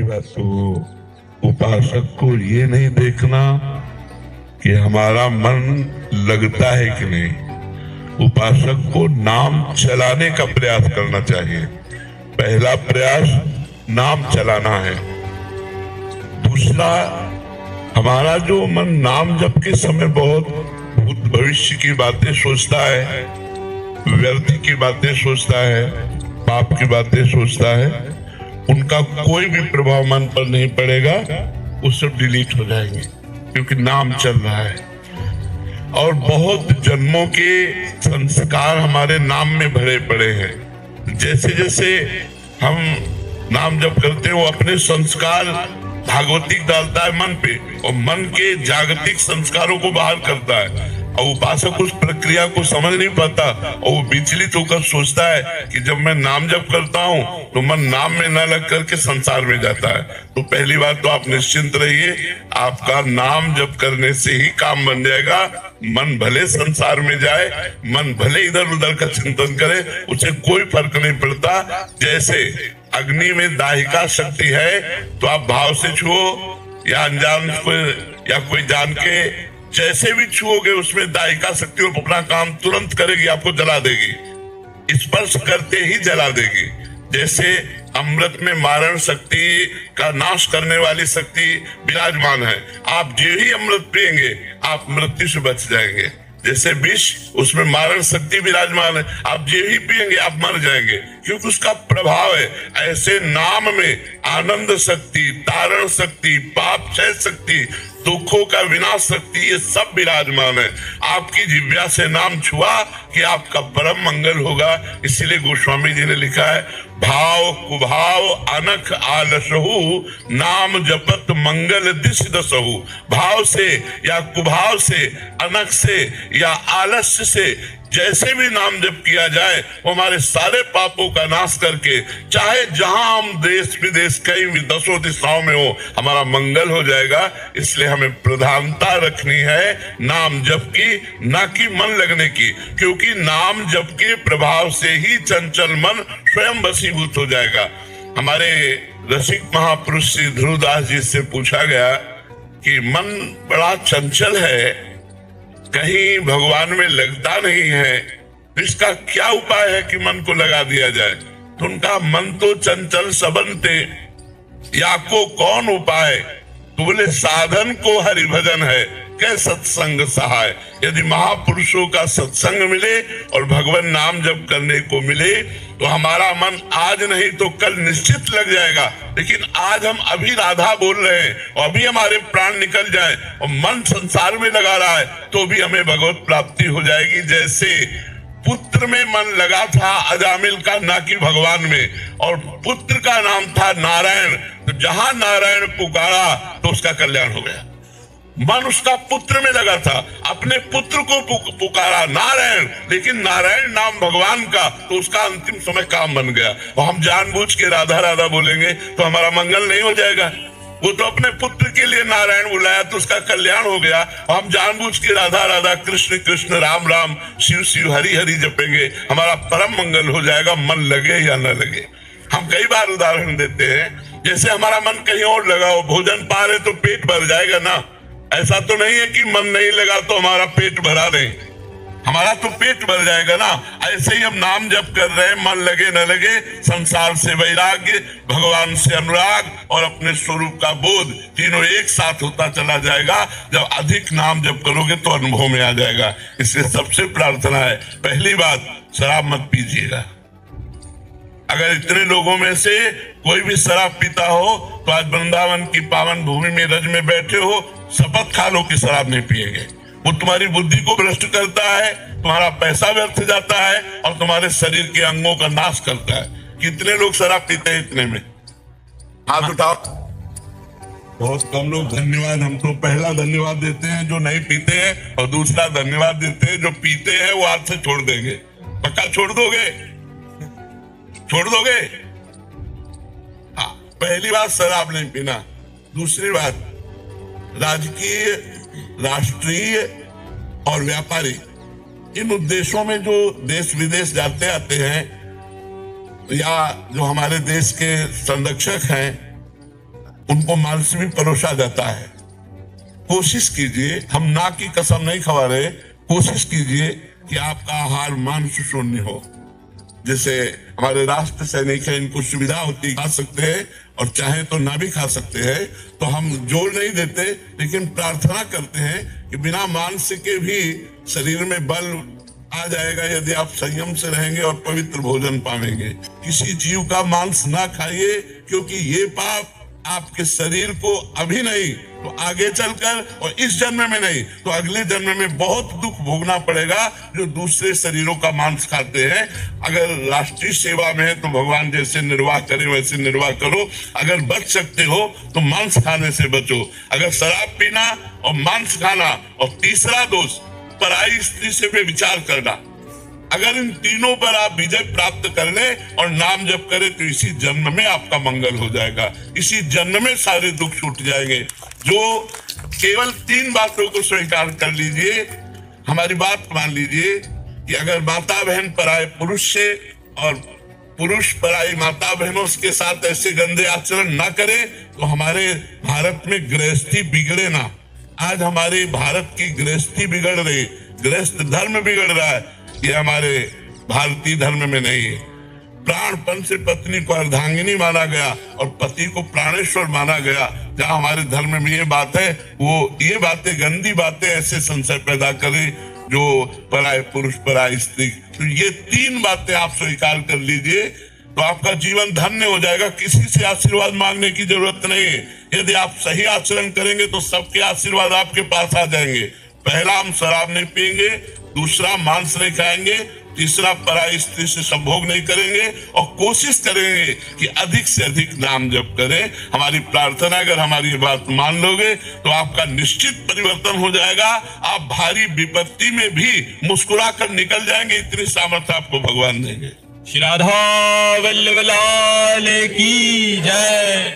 बात तो उपासक को ये नहीं देखना कि हमारा मन लगता है कि नहीं। उपासक को नाम चलाने का प्रयास करना चाहिए। पहला प्रयास नाम चलाना है। दूसरा, हमारा जो मन नाम जप के समय बहुत भूत भविष्य की बातें सोचता है, व्यर्थ की बातें सोचता है, पाप की बातें सोचता है, उनका कोई भी प्रभाव मन पर नहीं पड़ेगा। वो सब डिलीट हो जाएंगे क्योंकि नाम चल रहा है। और बहुत जन्मों के संस्कार हमारे नाम में भरे पड़े हैं। जैसे जैसे हम नाम जप करते हैं वो अपने संस्कार भागवतिक डालता है मन पे और मन के जागतिक संस्कारों को बाहर करता है। और उपासक उस प्रक्रिया को समझ नहीं पाता और वो विचलित होकर सोचता है कि जब मैं नाम जप करता हूँ तो मन नाम में न लग करके संसार में जाता है। तो पहली बात तो आप निश्चिंत रहिए, आपका नाम जप करने से ही काम बन जाएगा। मन भले संसार में जाए, मन भले इधर उधर का चिंतन करे, उसे कोई फर्क नहीं पड़ता। जैसे अग्नि में दाहिका शक्ति है तो आप भाव से छुओ या अनजान को या कोई जान के जैसे भी छुओगे उसमें दाहिका शक्ति अपना काम तुरंत करेगी, आपको जला देगी, स्पर्श करते ही जला देगी। जैसे अमृत में मारण शक्ति का नाश करने वाली शक्ति विराजमान है। आप जो ही अमृत पिएंगे आप मृत्यु से बच जाएंगे। जैसे विष, उसमें मारण शक्ति विराजमान है, आप जो ही पिएंगे आप मर जाएंगे क्योंकि उसका प्रभाव है। ऐसे नाम में आनंद शक्ति, तारण शक्ति, पाप क्षय शक्ति, दुखों का विनाश शक्ति, ये सब विराजमान है। आपकी जिह्वा से नाम छुआ कि आपका परम मंगल होगा। इसीलिए गोस्वामी जी ने लिखा है, भाव कुभाव अनख आलसहु नाम जपत मंगल दिश दसहु। भाव से या कुभाव से, अनख से या आलस्य से जैसे भी नाम जप किया जाए वो हमारे सारे पापों का नाश करके, चाहे जहां हम देश विदेश कहीं भी दसों दिशाओं में हो, हमारा मंगल हो जाएगा। इसलिए हमें प्रधानता रखनी है नाम जप की, ना कि मन लगने की, क्योंकि नाम जप के प्रभाव से ही चंचल मन स्वयं वशीभूत हो जाएगा। हमारे रसिक महापुरुष श्री ध्रुवदास जी से पूछा गया कि मन बड़ा चंचल है, कहीं भगवान में लगता नहीं है, इसका क्या उपाय है कि मन को लगा दिया जाए। तो उनका मन तो चंचल सबनते, या को कौन उपाय। तो बोले साधन को हरि भजन है, कै सत्संग सहाय। यदि महापुरुषों का सत्संग मिले और भगवान नाम जप करने को मिले तो हमारा मन आज नहीं तो कल निश्चित लग जाएगा। लेकिन आज हम अभी राधा बोल रहे हैं और अभी हमारे प्राण निकल जाए और मन संसार में लगा रहा है तो भी हमें भगवत प्राप्ति हो जाएगी। जैसे पुत्र में मन लगा था अजामिल का, ना कि भगवान में, और पुत्र का नाम था नारायण, तो जहां नारायण पुकारा तो उसका कल्याण हो गया। मन उसका पुत्र में लगा था, अपने पुत्र को पुकारा नारायण, लेकिन नारायण नाम भगवान का, तो उसका अंतिम समय काम बन गया। और हम जानबूझ के राधा राधा बोलेंगे तो हमारा मंगल नहीं हो जाएगा। वो तो अपने पुत्र के लिए नारायण बुलाया तो उसका कल्याण हो गया। और हम जानबूझ के राधा राधा, कृष्ण कृष्ण, राम राम, शिव शिव, हरि हरि जपेंगे, हमारा परम मंगल हो जाएगा, मन लगे या न लगे। हम कई बार उदाहरण देते हैं, जैसे हमारा मन कहीं और लगा हो, भोजन पा रहे तो पेट भर जाएगा ना। ऐसा तो नहीं है कि मन नहीं लगा तो हमारा पेट भरा नहीं, हमारा तो पेट भर जाएगा ना। ऐसे ही हम नाम जप कर रहे हैं, मन लगे न लगे, संसार से वैराग्य, भगवान से अनुराग और अपने स्वरूप का बोध, तीनों एक साथ होता चला जाएगा। जब अधिक नाम जप करोगे तो अनुभव में आ जाएगा। इसलिए सबसे प्रार्थना है, पहली बात, शराब मत पीजिएगा। अगर इतने लोगों में से कोई भी शराब पीता हो तो आज वृंदावन की पावन भूमि में रज में बैठे हो, शपथ खा लो कि शराब नहीं पिएंगे। वो तुम्हारी बुद्धि को भ्रष्ट करता है, तुम्हारा पैसा व्यर्थ जाता है और तुम्हारे शरीर के अंगों का नाश करता है। कितने लोग शराब पीते हैं इतने में? हाथ उठाओ। बहुत कम लोग। धन्यवाद। हम तो पहला धन्यवाद देते हैं जो नहीं पीते हैं और दूसरा धन्यवाद देते हैं जो पीते हैं, वो हाथ से छोड़ देंगे। पक्का छोड़ दोगे? छोड़ दोगे? हाँ, पहली बात शराब नहीं पीना। दूसरी बात, राजकीय, राष्ट्रीय और व्यापारी, इन उद्देश्यों में जो देश विदेश जाते आते हैं या जो हमारे देश के संरक्षक हैं उनको मांस भी परोसा जाता है। कोशिश कीजिए, हम ना की कसम नहीं खवा रहे, कोशिश कीजिए कि आपका आहार मांस शून्य हो। जैसे हमारे राष्ट्र सैनिक है, इनको सुविधा होती है, खा सकते हैं और चाहे तो ना भी खा सकते हैं, तो हम जोर नहीं देते, लेकिन प्रार्थना करते हैं कि बिना मांस के भी शरीर में बल आ जाएगा यदि आप संयम से रहेंगे और पवित्र भोजन पाएंगे। किसी जीव का मांस ना खाइए, क्योंकि ये पाप आपके शरीर को अभी नहीं तो आगे चलकर, और इस जन्म में नहीं तो अगले जन्म में बहुत दुख भोगना पड़ेगा जो दूसरे शरीरों का मांस खाते हैं। अगर राष्ट्रीय सेवा में है तो भगवान जैसे निर्वाह करे वैसे निर्वाह करो। अगर बच सकते हो तो मांस खाने से बचो। अगर शराब पीना और मांस खाना, और तीसरा दोष पराई स्त्री से भी विचार करना, अगर इन तीनों पर आप विजय प्राप्त कर ले और नाम जप करें तो इसी जन्म में आपका मंगल हो जाएगा, इसी जन्म में सारे दुख छूट जाएंगे। जो केवल 3 बातों को स्वीकार कर लीजिए, हमारी बात मान लीजिए कि अगर माता बहन पराये पुरुष से और पुरुष पराई माता बहनों के साथ ऐसे गंदे आचरण ना करे तो हमारे भारत में गृहस्थी बिगड़े ना। आज हमारे भारत की गृहस्थी बिगड़ रही, गृहस्थ धर्म बिगड़ रहा है, ये हमारे भारतीय धर्म में नहीं है। प्राणपन से पत्नी को अर्धांगिनी माना गया और पति को प्राणेश्वर माना गया। जहाँ हमारे धर्म में ये बात है, वो ये बातें, गंदी बातें ऐसे संशय पैदा करें जो पराये पुरुष पराई स्त्री। तो ये 3 बातें आप स्वीकार कर लीजिए तो आपका जीवन धन्य हो जाएगा। किसी से आशीर्वाद मांगने की जरूरत नहीं है। यदि आप सही आचरण करेंगे तो सबके आशीर्वाद आपके पास आ जाएंगे। पहला, हम शराब नहीं पिएंगे, दूसरा मांस नहीं खाएंगे, तीसरा पराई स्त्री से संभोग नहीं करेंगे, और कोशिश करेंगे कि अधिक से अधिक नाम जप करें। हमारी प्रार्थना, अगर हमारी ये बात मान लोगे तो आपका निश्चित परिवर्तन हो जाएगा। आप भारी विपत्ति में भी मुस्कुरा कर निकल जाएंगे, इतनी सामर्थ्य आपको भगवान देंगे। श्री राधा वल्लभ लाल की जय।